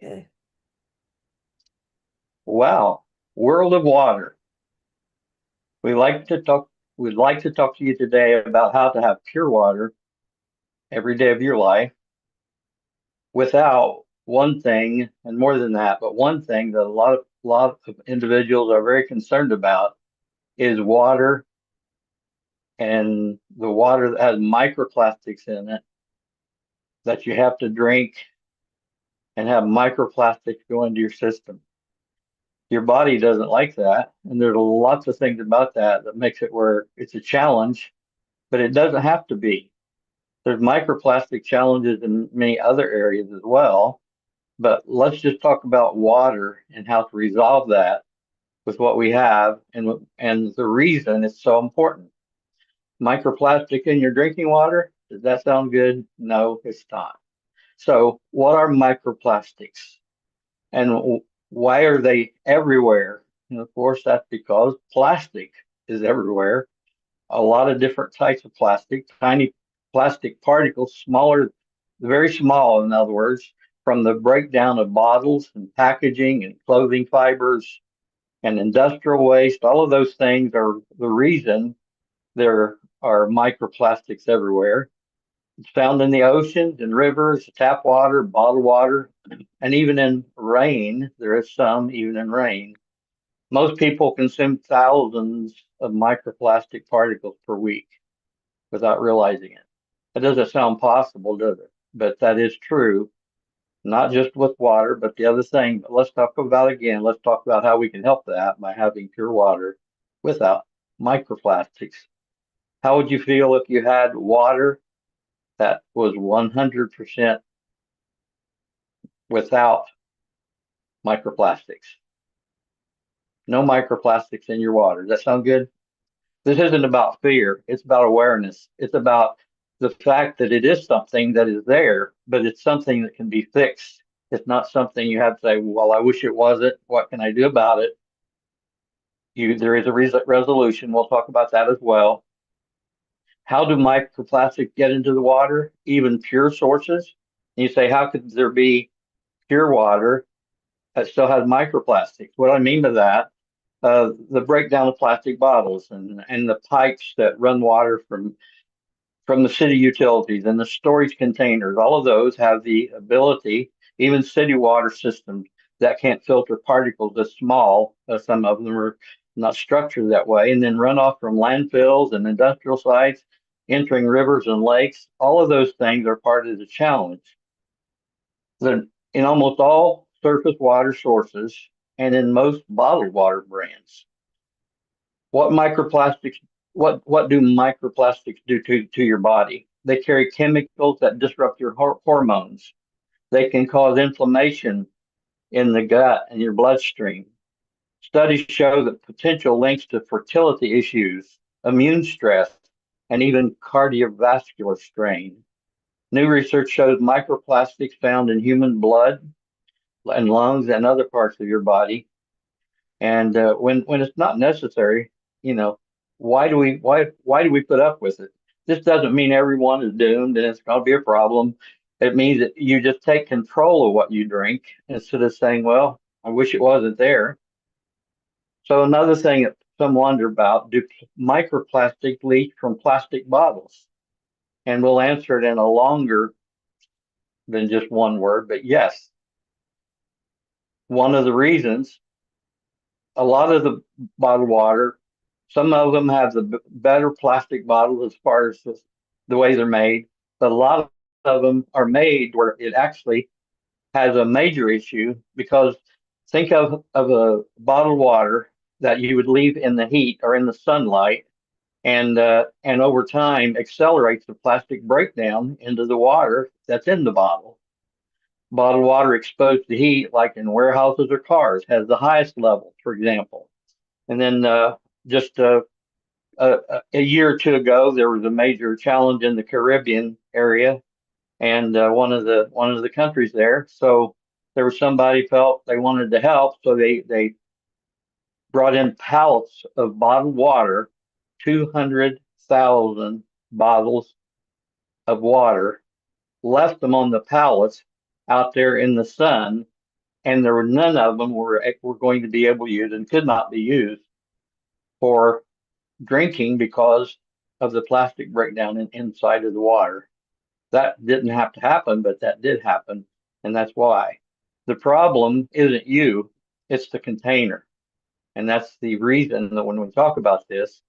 Okay. Wow, world of water. We like to talk. We'd like to talk to you today about how to have pure water every day of your life without one thing, and more than that, but one thing that a lot of individuals are very concerned about is water and the water that has microplastics in it that you have to drink and have microplastics go into your system. Your body doesn't like that, and there's lots of things about that that makes it where it's a challenge, but it doesn't have to be. There's microplastic challenges in many other areas as well, but let's just talk about water and how to resolve that with what we have and the reason it's so important. Microplastic in your drinking water, does that sound good? No, it's not. So, what are microplastics and why are they everywhere? And of course, that's because plastic is everywhere. A lot of different types of plastic, tiny plastic particles, smaller, very small, in other words, from the breakdown of bottles and packaging and clothing fibers and industrial waste. All of those things are the reason there are microplastics everywhere. It's found in the oceans and rivers, tap water, bottled water, and even in rain. There is some even in rain. Most people consume thousands of microplastic particles per week without realizing it. That doesn't sound possible, does it? But that is true, not just with water, but the other thing. But let's talk about again. Let's talk about how we can help that by having pure water without microplastics. How would you feel if you had water that was 100% without microplastics? No microplastics in your water. Does that sound good? This isn't about fear. It's about awareness. It's about the fact that it is something that is there, but it's something that can be fixed. It's not something you have to say, well, I wish it wasn't. What can I do about it? There is a resolution. We'll talk about that as well. How do microplastics get into the water? Even pure sources. And you say, how could there be pure water that still has microplastics? What I mean by that, the breakdown of plastic bottles and the pipes that run water from the city utilities and the storage containers, all of those have the ability, even city water systems that can't filter particles as small, some of them are not structured that way, and then runoff from landfills and industrial sites, entering rivers and lakes, all of those things are part of the challenge. In almost all surface water sources and in most bottled water brands, what microplastics what do microplastics do to your body? They carry chemicals that disrupt your hormones. They can cause inflammation in the gut and your bloodstream. Studies show that potential links to fertility issues, immune stress, and even cardiovascular strain. New research shows microplastics found in human blood and lungs and other parts of your body. And when it's not necessary, you know, why do we put up with it? This doesn't mean everyone is doomed and it's going to be a problem. It means that you just take control of what you drink instead of saying, "Well, I wish it wasn't there." So another thing that some wonder about: do microplastics leak from plastic bottles? And we'll answer it in a longer than just one word, but yes, one of the reasons a lot of the bottled water, some of them have the better plastic bottles as far as the way they're made, but a lot of them are made where it actually has a major issue because think of a bottled water that you would leave in the heat or in the sunlight and over time accelerates the plastic breakdown into the water that's in the bottle. Bottled water exposed to heat, like in warehouses or cars, has the highest level, for example. And then just a year or two ago, there was a major challenge in the Caribbean area and one of the countries there. So there was somebody felt they wanted to help, so they brought in pallets of bottled water, 200,000 bottles of water, left them on the pallets out there in the sun and there were none of them were going to be able to use and could not be used for drinking because of the plastic breakdown inside of the water. That didn't have to happen, but that did happen, and that's why. The problem isn't you, it's the container. And that's the reason that when we talk about this,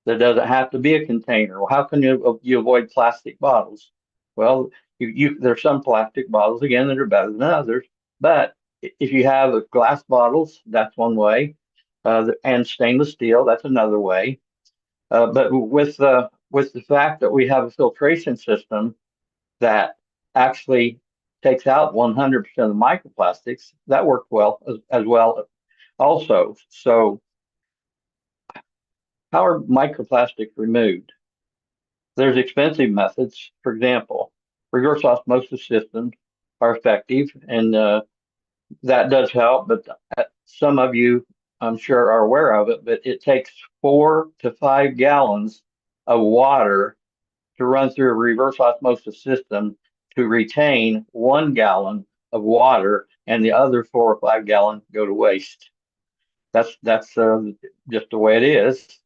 there doesn't have to be a container. Well, how can you avoid plastic bottles? Well, there's some plastic bottles again that are better than others, but if you have glass bottles, that's one way, and stainless steel, that's another way. But with the fact that we have a filtration system that actually takes out 100% of the microplastics, that worked well as well also. So how are microplastics removed? There's expensive methods. For example, reverse osmosis systems are effective, and that does help. But some of you, I'm sure, are aware of it. But it takes 4 to 5 gallons of water to run through a reverse osmosis system to retain 1 gallon of water, and the other 4 or 5 gallons go to waste. That's just the way it is.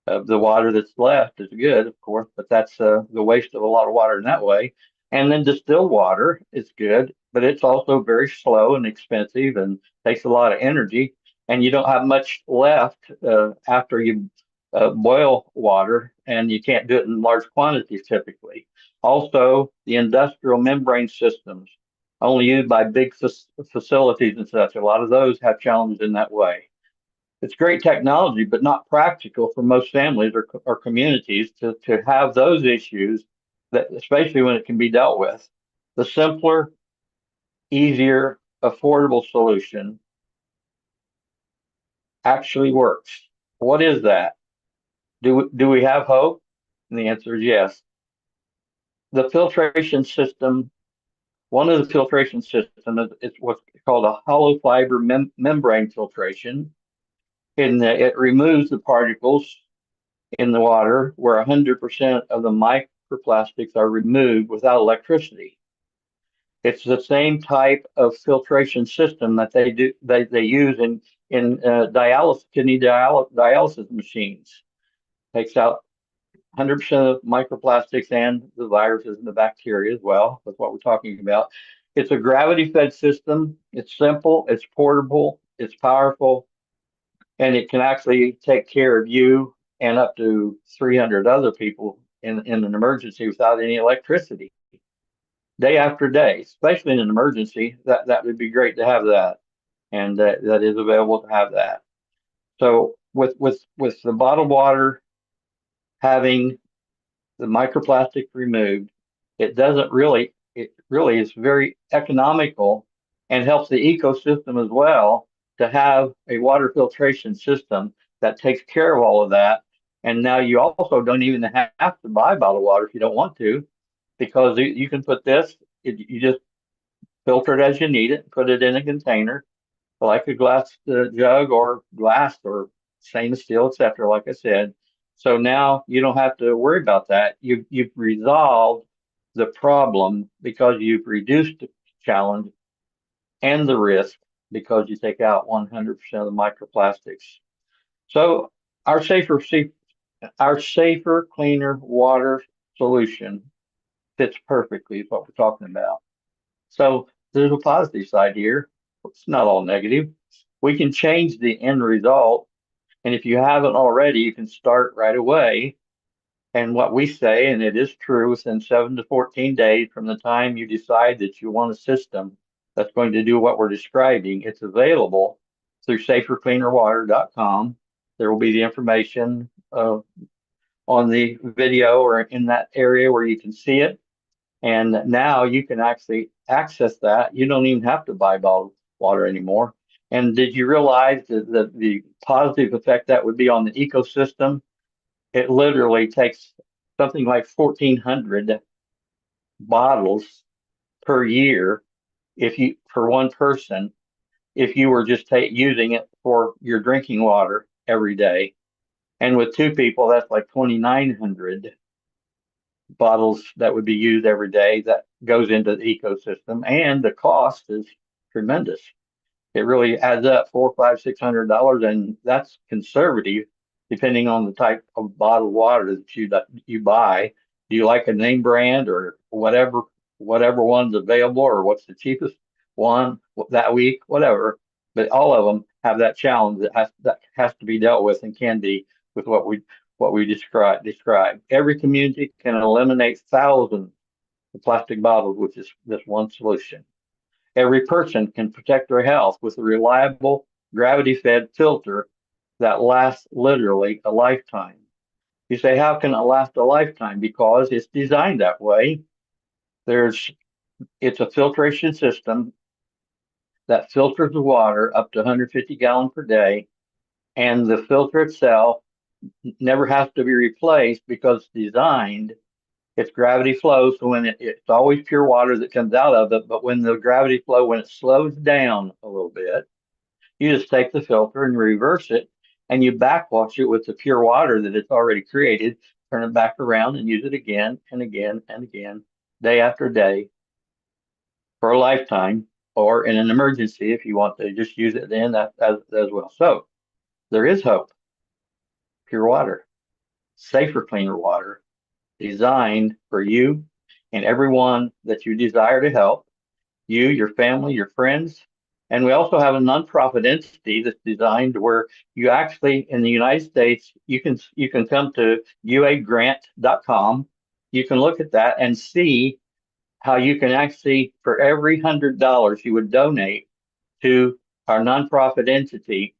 The water that's left is good, of course, but that's the waste of a lot of water in that way. And then distilled water is good, but it's also very slow and expensive and takes a lot of energy. And you don't have much left after you boil water, and you can't do it in large quantities typically. Also, the industrial membrane systems, only used by big facilities and such, a lot of those have challenges in that way. It's great technology, but not practical for most families or communities to have those issues that, especially when it can be dealt with. The simpler, easier, affordable solution actually works. What is that? Do we have hope? And the answer is yes. The filtration system, one of the filtration systems is what's called a hollow fiber membrane filtration. It removes the particles in the water where 100% of the microplastics are removed without electricity. It's the same type of filtration system that they use in kidney dialysis machines. Takes out 100% of microplastics and the viruses and the bacteria as well. That's what we're talking about. It's a gravity fed system. It's simple, it's portable, it's powerful, and it can actually take care of you and up to 300 other people in an emergency without any electricity, day after day. Especially in an emergency, that would be great to have that, and that is available to have that. So with the bottled water having the microplastic removed, it really is very economical and helps the ecosystem as well to have a water filtration system that takes care of all of that. And now you also don't even have to buy bottled water if you don't want to, because you can put this, you just filter it as you need it, put it in a container, like a glass jug or glass or stainless steel, etc. Like I said, so now you don't have to worry about that. You've resolved the problem because you've reduced the challenge and the risk because you take out 100% of the microplastics. So our safer, our safer, cleaner water solution fits perfectly with what we're talking about. So there's a positive side here. It's not all negative. We can change the end result. And if you haven't already, you can start right away. And what we say, and it is true, within 7 to 14 days from the time you decide that you want a system that's going to do what we're describing, it's available through safercleanerwater.com. There will be the information on the video or in that area where you can see it. And now you can actually access that. You don't even have to buy bottled water anymore. And did you realize that the positive effect that would be on the ecosystem? It literally takes something like 1,400 bottles per year if you for one person if you were just using it for your drinking water every day. And with two people, that's like 2,900 bottles that would be used every day that goes into the ecosystem, and the cost is tremendous. It really adds up four, five, $600, and that's conservative, depending on the type of bottled water that you buy. Do you like a name brand or whatever one's available, or what's the cheapest one that week, whatever? But all of them have that challenge that has to be dealt with and can be with what we describe. Every community can eliminate thousands of plastic bottles with this one solution. Every person can protect their health with a reliable gravity-fed filter that lasts literally a lifetime. You say, how can it last a lifetime? Because it's designed that way. There's it's a filtration system that filters the water up to 150 gallons per day, and the filter itself never has to be replaced because it's designed. It's gravity flow, so it's always pure water that comes out of it. But when the gravity flow, when it slows down a little bit, you just take the filter and reverse it, and you backwash it with the pure water that it's already created, turn it back around and use it again and again and again, day after day, for a lifetime, or in an emergency if you want to just use it then as well. So there is hope. Pure water, safer, cleaner water, designed for you and everyone that you desire to help, you, your family, your friends. And we also have a nonprofit entity that's designed where you actually, in the United States, you can come to uagrant.com. You can look at that and see how you can actually, for every $100 you would donate to our nonprofit entity,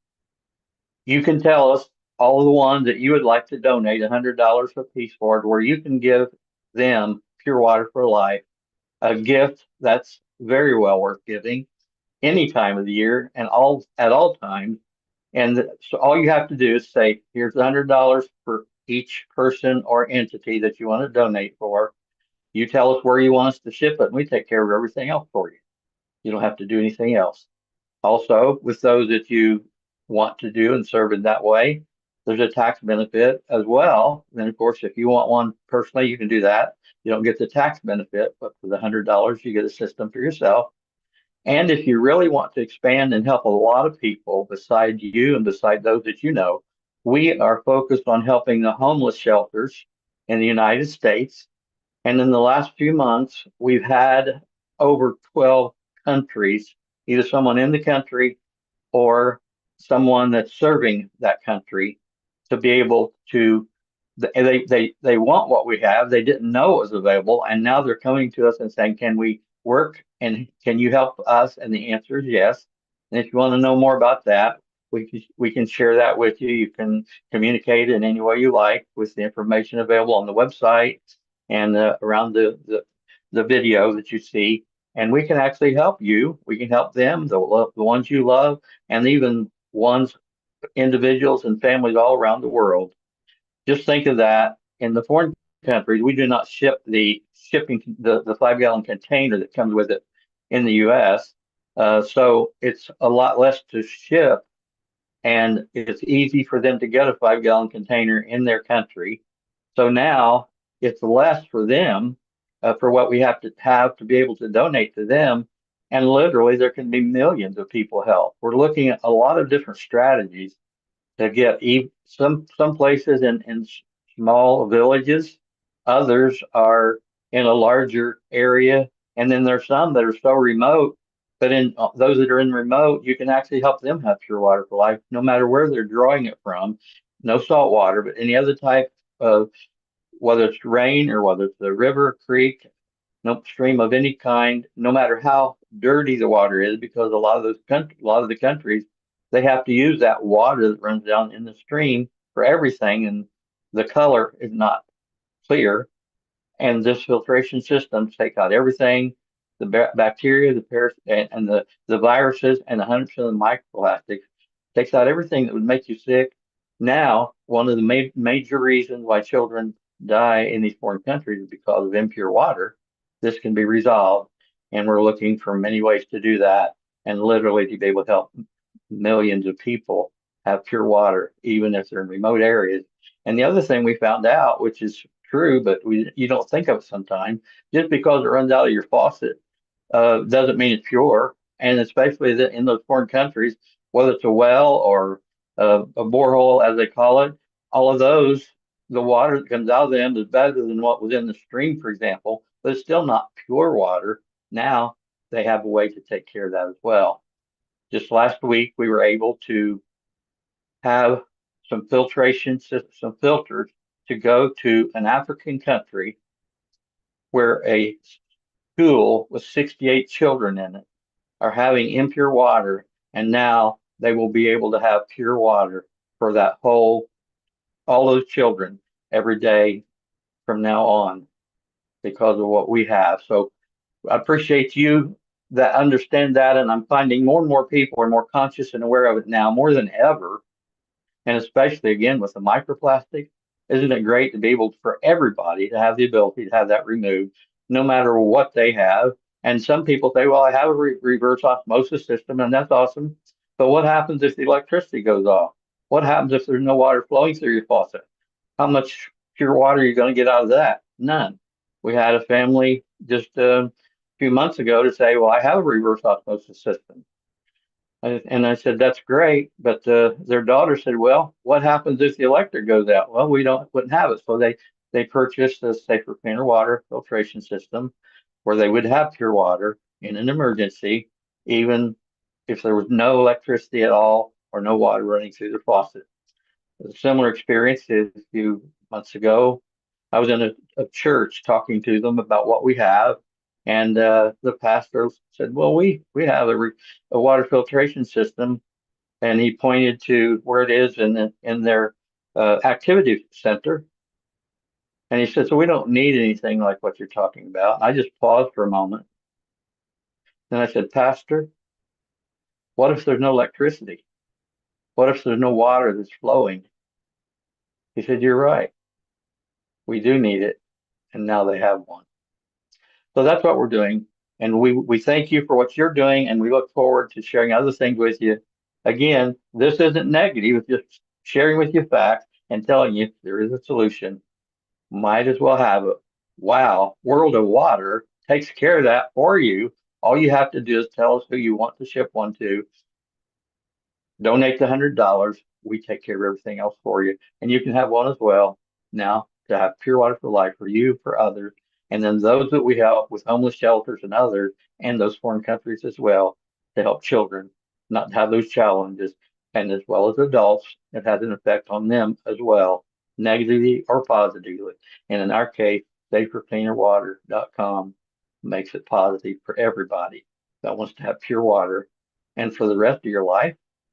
you can tell us all of the ones that you would like to donate $100 a piece for, where you can give them Pure Water for Life, a gift that's very well worth giving any time of the year and all at all times. And so all you have to do is say, here's $100 for each person or entity that you want to donate for. You tell us where you want us to ship it, and we take care of everything else for you. You don't have to do anything else. Also, with those that you want to do and serve in that way, there's a tax benefit as well. And of course, if you want one personally, you can do that. You don't get the tax benefit, but for the $100, you get a system for yourself. And if you really want to expand and help a lot of people beside you and beside those that you know, we are focused on helping the homeless shelters in the United States. And in the last few months, we've had over 12 countries, either someone in the country or someone that's serving that country, to be able to. They want what we have. They didn't know it was available, and now they're coming to us and saying, "Can we work? And can you help us?" And the answer is yes. And if you want to know more about that, we can share that with you. You can communicate in any way you like with the information available on the website and around the video that you see, and we can actually help you. We can help them, the ones you love, and even ones, individuals and families all around the world. Just think of that. In the foreign countries, we do not ship the 5 gallon container that comes with it in the U.S. So it's a lot less to ship, and it's easy for them to get a 5 gallon container in their country. So now it's less for them, for what we have to be able to donate to them. And literally, there can be millions of people helped. We're looking at a lot of different strategies to get some places in small villages, others are in a larger area, and then there's some that are so remote. But in those that are in remote, you can actually help them have Pure Water for Life, no matter where they're drawing it from. No salt water, but any other type of, whether it's rain or whether it's a river, creek, no stream of any kind, no matter how dirty the water is, because a lot of the countries, they have to use that water that runs down in the stream for everything, and the color is not clear. And this filtration system takes out everything, the bacteria, the and the viruses, and 100% of the microplastics. Takes out everything that would make you sick. Now, one of the major reasons why children die in these foreign countries is because of impure water. This can be resolved, and we're looking for many ways to do that, and literally to be able to help millions of people have pure water, even if they're in remote areas. And the other thing we found out, which is true, but you don't think of it sometimes, just because it runs out of your faucet doesn't mean it's pure. And especially in those foreign countries, whether it's a well or a borehole, as they call it, all of those, the water that comes out of them is better than what was in the stream, for example, but it's still not pure water. Now they have a way to take care of that as well. Just last week, we were able to have some filtration, some filters to go to an African country where a school with 68 children in it are having impure water, and now they will be able to have pure water for all those children every day from now on because of what we have. So I appreciate you that understand that, and I'm finding more and more people are more conscious and aware of it now more than ever, and especially again with the microplastic. Isn't it great to be able for everybody to have the ability to have that removed, no matter what they have? And some people say, well, I have a reverse osmosis system, and that's awesome. But what happens if the electricity goes off? What happens if there's no water flowing through your faucet? How much pure water are you going to get out of that? None. We had a family just a few months ago to say, well, I have a reverse osmosis system. And I said, that's great. But their daughter said, well, what happens if the electric goes out? Well, wouldn't have it. So they purchased a safer, cleaner water filtration system where they would have pure water in an emergency, even if there was no electricity at all or no water running through the faucet. A similar experience is a few months ago. I was in a church talking to them about what we have, and the pastor said, "Well, we have a water filtration system," and he pointed to where it is in their activity center, and he said, "So we don't need anything like what you're talking about." I just paused for a moment, and I said, "Pastor, what if there's no electricity? What if there's no water that's flowing?" He said, "You're right. We do need it." And now they have one. So that's what we're doing. And we thank you for what you're doing, and we look forward to sharing other things with you. Again, this isn't negative, it's just sharing with you facts and telling you there is a solution. Might as well have it. Wow, World of Water takes care of that for you. All you have to do is tell us who you want to ship one to, donate the $100. We take care of everything else for you. And you can have one as well now to have pure water for life for you, for others. And then those that we help with homeless shelters and others, and those foreign countries as well, to help children not have those challenges. And as well as adults, it has an effect on them as well, negatively or positively. And in our case, safercleanerwater.com makes it positive for everybody that wants to have pure water and for the rest of your life